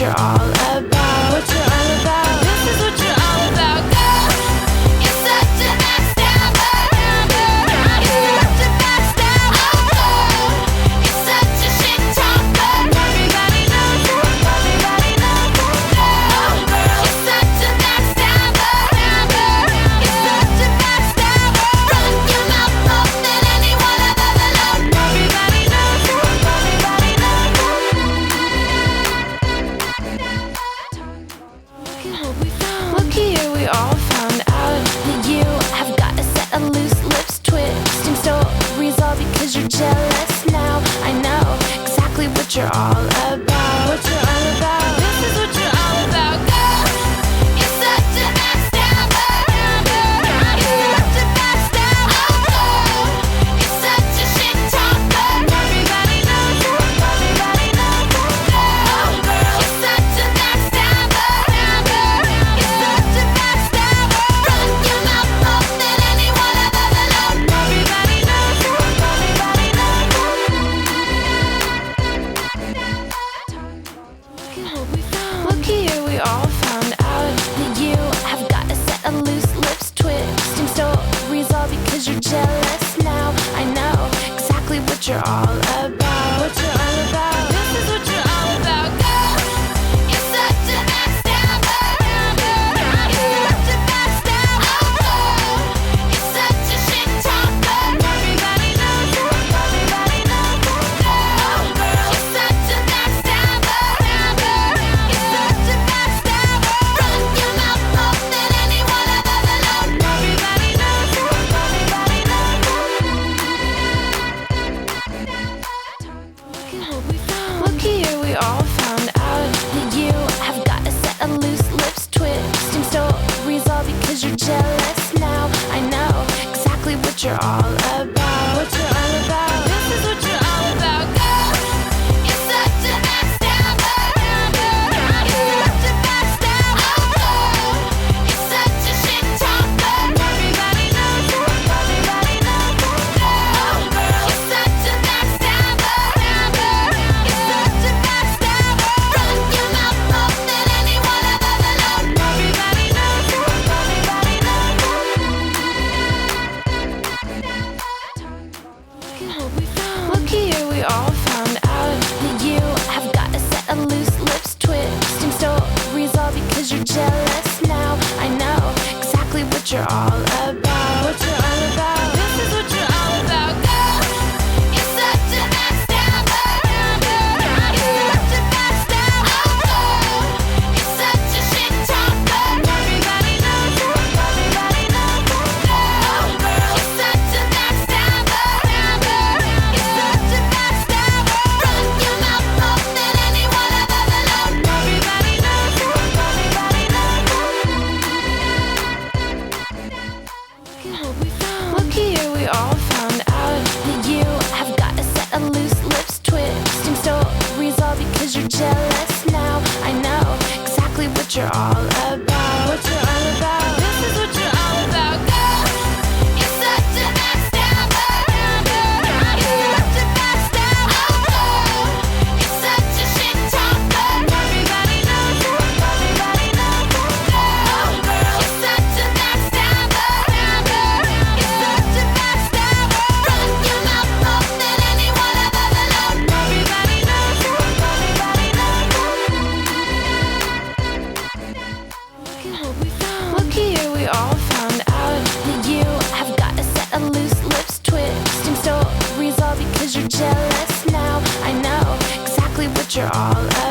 you're all about. What you're all about. This is what you're all about, girl. You're such an backstabber. You're such a backstabber. You're such a shit talker. Everybody knows it. Everybody knows it. You're such a backstabber. You're such a backstabber. Run your mouth more than anyone I've ever known. Everybody knows it. Everybody knows it. Look here, we all found out that you have got a set of loose lips, twisting stories all because you're jealous now. I know exactly what you're all about. What you're all about. This is what you're all about, girl. You're such a backstabber. You're such a backstabber. You're such a shit talker. Everybody knows it. Everybody knows it. You're such a backstabber. You're such a backstabber. Run your mouth more than anyone I've ever known. Everybody knows it. Everybody knows it. Look here, we all found out that you have got a set of loose lips, twisting stories all because you're jealous now. I know exactly what you're all about. What you're all about. This is what you're all about, girl. You're such a backstabber. You're such a backstabber. You're such a shit talker. Everybody knows it. Everybody knows it. You're such a backstabber. You're such a backstabber. Run your mouth more than anyone I've ever known. Everybody knows it. Everybody knows it. Look here, we all found out that you have got a set of loose lips, twisting stories all because you're jealous now. I know exactly what you're all about. What you're all about. This is what you're all about, girl. You're such a backstabber. You're such a backstabber. You're such a shit talker. Everybody knows it. Everybody knows it. You're such a backstabber. You're such a backstabber. Run your mouth more than anyone I've ever known. Everybody knows it. Everybody knows it. Look here, we all found out that you have got a set of loose lips, twisting stories all because you're jealous now. I know exactly what you're all about. What you're all about. This is what you're all about, girl. You're such a backstabber. You're such a backstabber. You're such a shit talker. Everybody knows it. Everybody knows it. You're such a backstabber. You're such a backstabber. Run your mouth more than anyone I've ever known. Everybody knows it. Everybody knows it. Look here, we all found out that you have got a set of loose lips, twisting stories all because you're jealous now. I know exactly what you're all about. What you're all about. This is what you're all about, girl. You're such a backstabber. You're such a backstabber. You're such a shit talker. Everybody knows it. Everybody knows it. You're such a backstabber. You're such a backstabber. Run your mouth more than anyone I've ever known. Everybody knows it. Everybody knows it. Look here, we all found out that you have got a set of loose lips, twisting stories all because you're jealous now. I know exactly what you're all about.